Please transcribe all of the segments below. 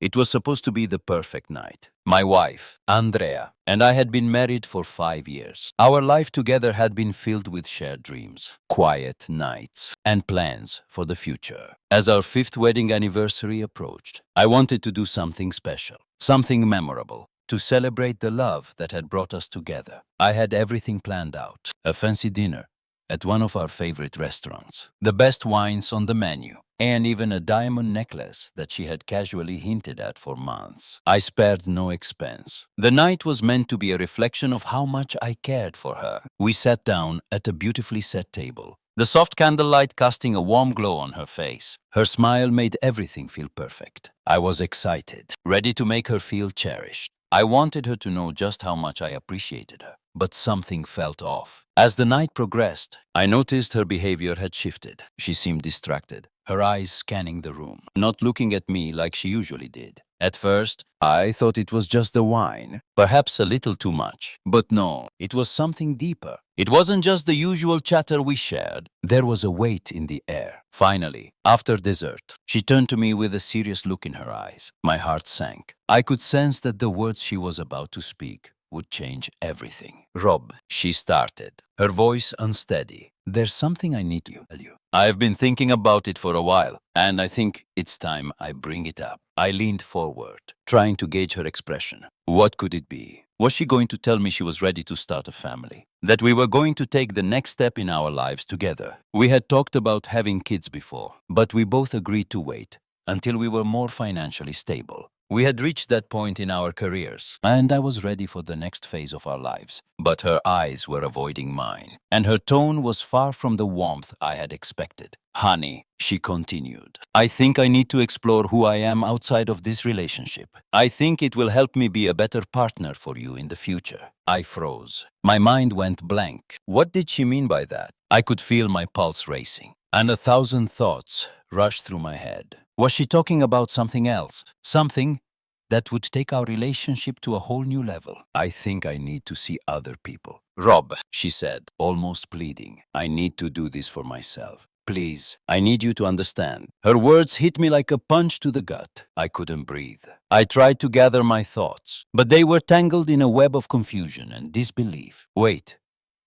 It was supposed to be the perfect night. My wife, Andrea, and I had been married for 5 years. Our life together had been filled with shared dreams, quiet nights, and plans for the future. As our fifth wedding anniversary approached, I wanted to do something special, something memorable, to celebrate the love that had brought us together. I had everything planned out, a fancy dinner at one of our favorite restaurants, the best wines on the menu, and even a diamond necklace that she had casually hinted at for months. I spared no expense. The night was meant to be a reflection of how much I cared for her. We sat down at a beautifully set table, the soft candlelight casting a warm glow on her face. Her smile made everything feel perfect. I was excited, ready to make her feel cherished. I wanted her to know just how much I appreciated her. But something felt off. As the night progressed, I noticed her behavior had shifted. She seemed distracted, her eyes scanning the room, not looking at me like she usually did. At first, I thought it was just the wine, perhaps a little too much. But no, it was something deeper. It wasn't just the usual chatter we shared. There was a weight in the air. Finally, after dessert, she turned to me with a serious look in her eyes. My heart sank. I could sense that the words she was about to speak would change everything. Rob, she started, her voice unsteady. There's something I need to tell you. I've been thinking about it for a while, and I think it's time I bring it up. I leaned forward, trying to gauge her expression. What could it be? Was she going to tell me she was ready to start a family? That we were going to take the next step in our lives together? We had talked about having kids before, but we both agreed to wait until we were more financially stable. We had reached that point in our careers, and I was ready for the next phase of our lives. But her eyes were avoiding mine, and her tone was far from the warmth I had expected. Honey, she continued, I think I need to explore who I am outside of this relationship. I think it will help me be a better partner for you in the future. I froze. My mind went blank. What did she mean by that? I could feel my pulse racing, and 1,000 thoughts rushed through my head. Was she talking about something else? Something that would take our relationship to a whole new level? I think I need to see other people. Rob, she said, almost pleading, I need to do this for myself. Please, I need you to understand. Her words hit me like a punch to the gut. I couldn't breathe. I tried to gather my thoughts, but they were tangled in a web of confusion and disbelief. Wait,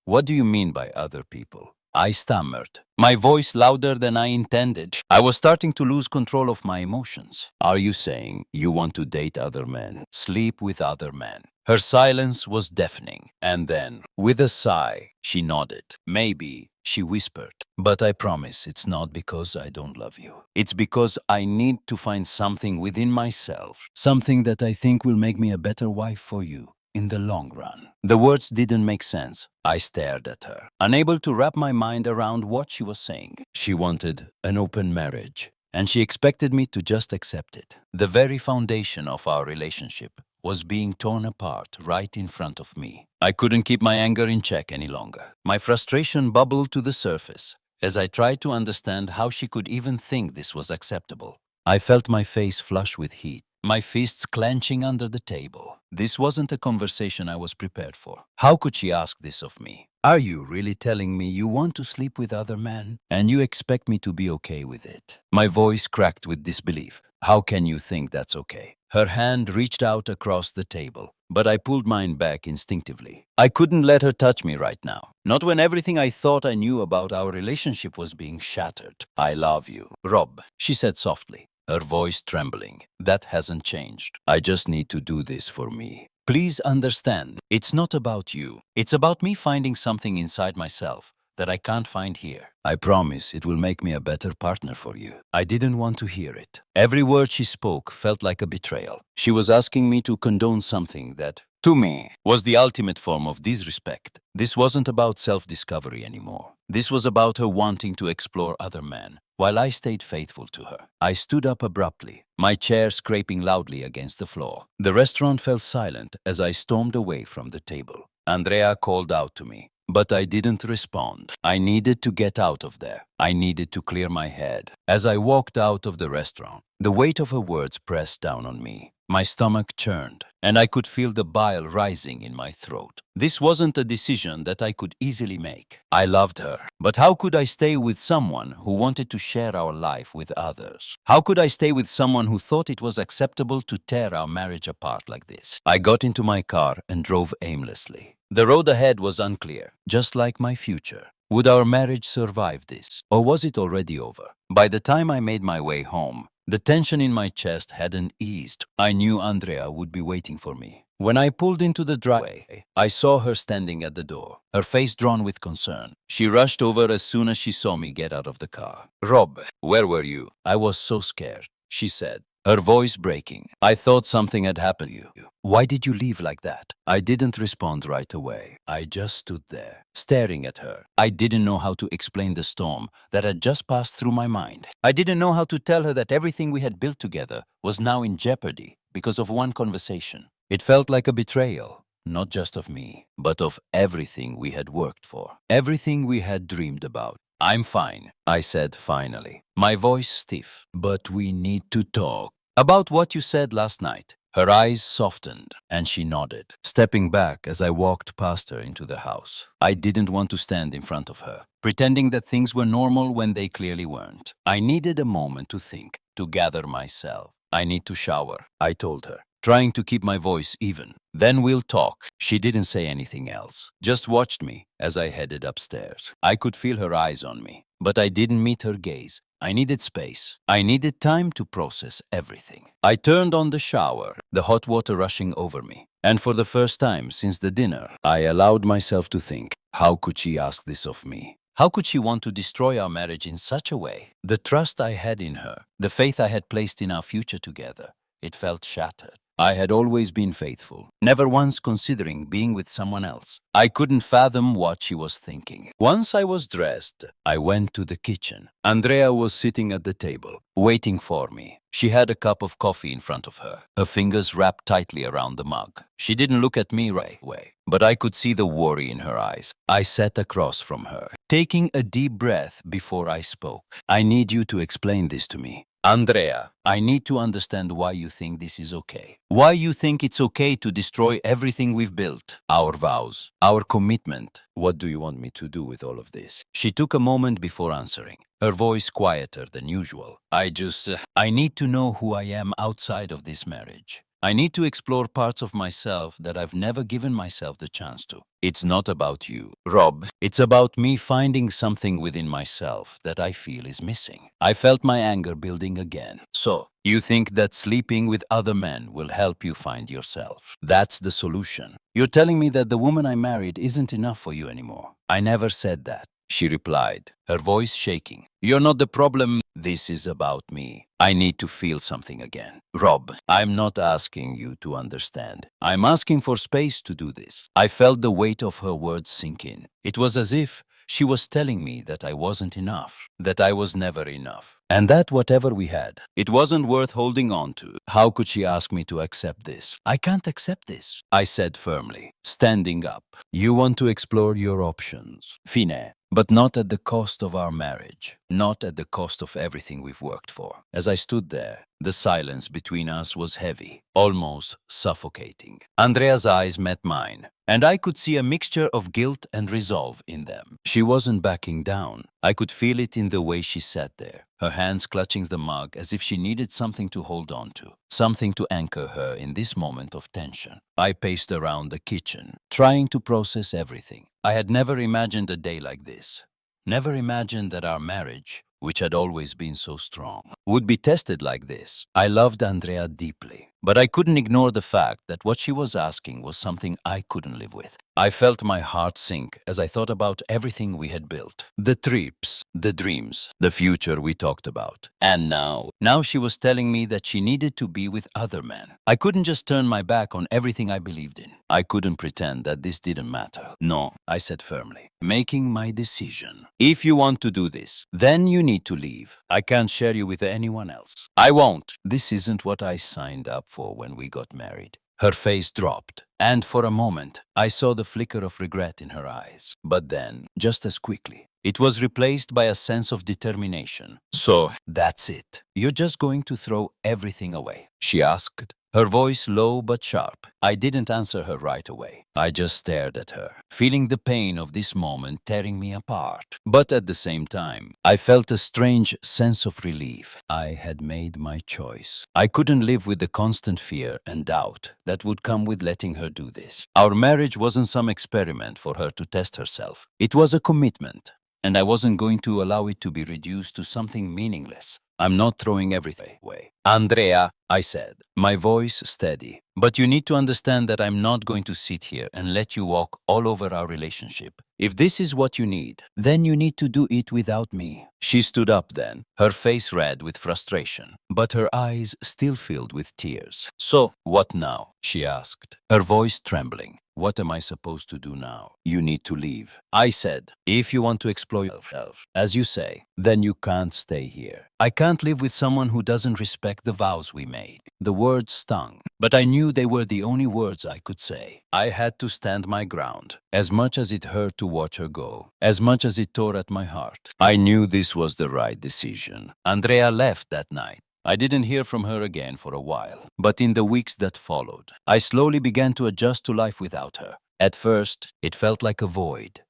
what do you mean by other people? I stammered, my voice louder than I intended. I was starting to lose control of my emotions. Are you saying you want to date other men, sleep with other men? Her silence was deafening. And then, with a sigh, she nodded. Maybe, she whispered, but I promise it's not because I don't love you. It's because I need to find something within myself, something that I think will make me a better wife for you in the long run. The words didn't make sense. I stared at her, unable to wrap my mind around what she was saying. She wanted an open marriage, and she expected me to just accept it. The very foundation of our relationship was being torn apart right in front of me. I couldn't keep my anger in check any longer. My frustration bubbled to the surface as I tried to understand how she could even think this was acceptable. I felt my face flush with heat, my fists clenching under the table. This wasn't a conversation I was prepared for. How could she ask this of me? Are you really telling me you want to sleep with other men, and you expect me to be okay with it? My voice cracked with disbelief. How can you think that's okay? Her hand reached out across the table, but I pulled mine back instinctively. I couldn't let her touch me right now. Not when everything I thought I knew about our relationship was being shattered. I love you, Rob, she said softly, her voice trembling. That hasn't changed. I just need to do this for me. Please understand, it's not about you. It's about me finding something inside myself that I can't find here. I promise it will make me a better partner for you. I didn't want to hear it. Every word she spoke felt like a betrayal. She was asking me to condone something that, to me, was the ultimate form of disrespect. This wasn't about self-discovery anymore. This was about her wanting to explore other men, while I stayed faithful to her. I stood up abruptly, my chair scraping loudly against the floor. The restaurant fell silent as I stormed away from the table. Andrea called out to me, but I didn't respond. I needed to get out of there. I needed to clear my head. As I walked out of the restaurant, the weight of her words pressed down on me. My stomach churned, and I could feel the bile rising in my throat. This wasn't a decision that I could easily make. I loved her, but how could I stay with someone who wanted to share our life with others? How could I stay with someone who thought it was acceptable to tear our marriage apart like this? I got into my car and drove aimlessly. The road ahead was unclear, just like my future. Would our marriage survive this, or was it already over? By the time I made my way home, the tension in my chest hadn't eased. I knew Andrea would be waiting for me. When I pulled into the driveway, I saw her standing at the door, her face drawn with concern. She rushed over as soon as she saw me get out of the car. "Rob, where were you?" "I was so scared," she said, her voice breaking. "I thought something had happened to you. Why did you leave like that?" I didn't respond right away. I just stood there, staring at her. I didn't know how to explain the storm that had just passed through my mind. I didn't know how to tell her that everything we had built together was now in jeopardy because of one conversation. It felt like a betrayal, not just of me, but of everything we had worked for, everything we had dreamed about. "I'm fine," I said finally, my voice stiff. "But we need to talk." "About what you said last night." Her eyes softened, and she nodded, stepping back as I walked past her into the house. I didn't want to stand in front of her, pretending that things were normal when they clearly weren't. I needed a moment to think, to gather myself. "I need to shower," I told her, trying to keep my voice even. "Then we'll talk." She didn't say anything else, just watched me as I headed upstairs. I could feel her eyes on me, but I didn't meet her gaze. I needed space. I needed time to process everything. I turned on the shower, the hot water rushing over me. And for the first time since the dinner, I allowed myself to think, how could she ask this of me? How could she want to destroy our marriage in such a way? The trust I had in her, the faith I had placed in our future together, it felt shattered. I had always been faithful, never once considering being with someone else. I couldn't fathom what she was thinking. Once I was dressed, I went to the kitchen. Andrea was sitting at the table, waiting for me. She had a cup of coffee in front of her, her fingers wrapped tightly around the mug. She didn't look at me right away, but I could see the worry in her eyes. I sat across from her, taking a deep breath before I spoke. "I need you to explain this to me. Andrea, I need to understand why you think this is okay. Why you think it's okay to destroy everything we've built. Our vows, our commitment. What do you want me to do with all of this?" She took a moment before answering, her voice quieter than usual. I need to know who I am outside of this marriage. I need to explore parts of myself that I've never given myself the chance to. It's not about you, Rob. It's about me finding something within myself that I feel is missing. I felt my anger building again. "So, you think that sleeping with other men will help you find yourself? That's the solution? You're telling me that the woman I married isn't enough for you anymore?" "I never said that," she replied, her voice shaking. "You're not the problem. This is about me. I need to feel something again. Rob, I'm not asking you to understand. I'm asking for space to do this." I felt the weight of her words sink in. It was as if she was telling me that I wasn't enough, that I was never enough, and that whatever we had, it wasn't worth holding on to. How could she ask me to accept this? "I can't accept this," I said firmly, standing up. "You want to explore your options, Fine, but not at the cost of our marriage, not at the cost of everything we've worked for." As I stood there, the silence between us was heavy, almost suffocating. Andrea's eyes met mine, and I could see a mixture of guilt and resolve in them. She wasn't backing down. I could feel it in the way she sat there, her hands clutching the mug as if she needed something to hold on to, something to anchor her in this moment of tension. I paced around the kitchen, trying to process everything. I had never imagined a day like this. Never imagined that our marriage, which had always been so strong, would be tested like this. I loved Andrea deeply, but I couldn't ignore the fact that what she was asking was something I couldn't live with. I felt my heart sink as I thought about everything we had built. The trips, the dreams, the future we talked about. And now she was telling me that she needed to be with other men. I couldn't just turn my back on everything I believed in. I couldn't pretend that this didn't matter. "No," I said firmly, making my decision. "If you want to do this, then you need to leave. I can't share you with anyone else." "I won't." "This isn't what I signed up for when we got married." Her face dropped, and for a moment, I saw the flicker of regret in her eyes. But then, just as quickly, it was replaced by a sense of determination. "So, that's it. You're just going to throw everything away?" she asked. her voice low but sharp. I didn't answer her right away. I just stared at her, feeling the pain of this moment tearing me apart. But at the same time, I felt a strange sense of relief. I had made my choice. I couldn't live with the constant fear and doubt that would come with letting her do this. Our marriage wasn't some experiment for her to test herself. It was a commitment, and I wasn't going to allow it to be reduced to something meaningless. I'm not throwing everything away. Andrea, I said, my voice steady. But you need to understand that I'm not going to sit here and let you walk all over our relationship. If this is what you need, then you need to do it without me. She stood up then, her face red with frustration, but her eyes still filled with tears. So, what now? She asked, her voice trembling. What am I supposed to do now? You need to leave. I said, if you want to explore yourself, as you say, then you can't stay here. I can't live with someone who doesn't respect the vows we made. The words stung, but I knew they were the only words I could say. I had to stand my ground. As much as it hurt to watch her go, as much as it tore at my heart, I knew this was the right decision. Andrea left that night. I didn't hear from her again for a while, but in the weeks that followed, I slowly began to adjust to life without her. At first, it felt like a void,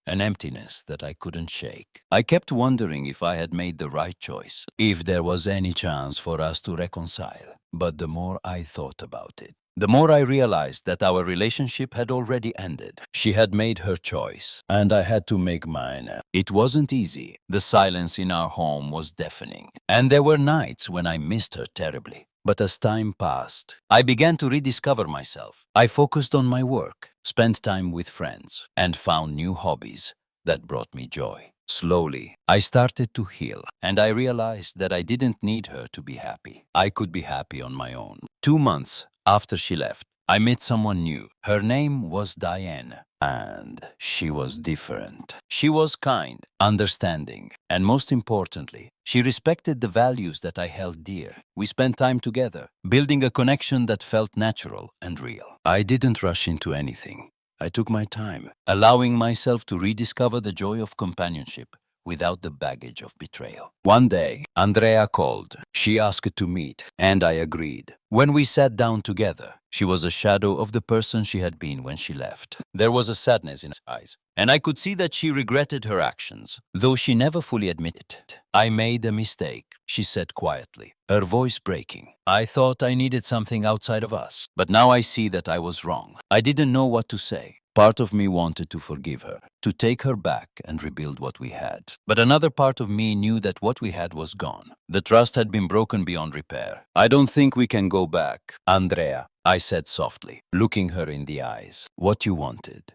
an emptiness that I couldn't shake. I kept wondering if I had made the right choice, if there was any chance for us to reconcile. But the more I thought about it, the more I realized that our relationship had already ended. She had made her choice, and I had to make mine. It wasn't easy. The silence in our home was deafening, and there were nights when I missed her terribly. But as time passed, I began to rediscover myself. I focused on my work, spent time with friends, and found new hobbies that brought me joy. Slowly, I started to heal, and I realized that I didn't need her to be happy. I could be happy on my own. 2 months after she left, I met someone new. Her name was Diane, and she was different. She was kind, understanding, and most importantly, she respected the values that I held dear. We spent time together, building a connection that felt natural and real. I didn't rush into anything. I took my time, allowing myself to rediscover the joy of companionship without the baggage of betrayal. One day, Andrea called. She asked to meet, and I agreed. When we sat down together, she was a shadow of the person she had been when she left. There was a sadness in her eyes, and I could see that she regretted her actions, though she never fully admitted it. I made a mistake, she said quietly, her voice breaking. I thought I needed something outside of us, but now I see that I was wrong. I didn't know what to say. Part of me wanted to forgive her, to take her back and rebuild what we had. But another part of me knew that what we had was gone. The trust had been broken beyond repair. I don't think we can go back. Andrea, I said softly, looking her in the eyes. What you wanted,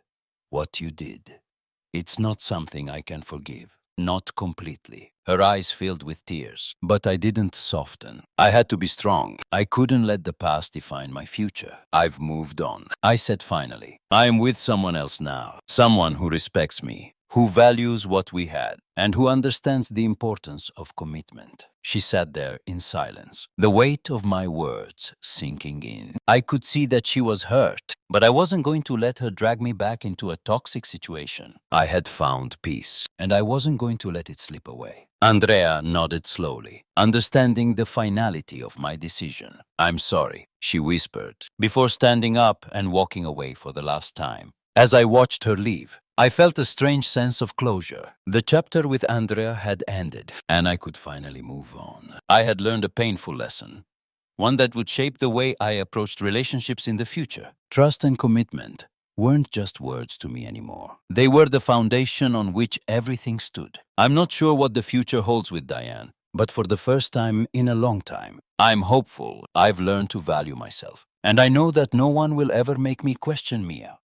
what you did, it's not something I can forgive. Not completely. Her eyes filled with tears, but I didn't soften. I had to be strong. I couldn't let the past define my future. I've moved on, I said finally. I'm with someone else now, someone who respects me, who values what we had, and who understands the importance of commitment. She sat there in silence, the weight of my words sinking in. I could see that she was hurt, but I wasn't going to let her drag me back into a toxic situation. I had found peace, and I wasn't going to let it slip away. Andrea nodded slowly, understanding the finality of my decision. I'm sorry, she whispered, before standing up and walking away for the last time. As I watched her leave, I felt a strange sense of closure. The chapter with Andrea had ended, and I could finally move on. I had learned a painful lesson, one that would shape the way I approached relationships in the future. Trust and commitment weren't just words to me anymore. They were the foundation on which everything stood. I'm not sure what the future holds with Diane, but for the first time in a long time, I'm hopeful. I've learned to value myself, and I know that no one will ever make me question Mia.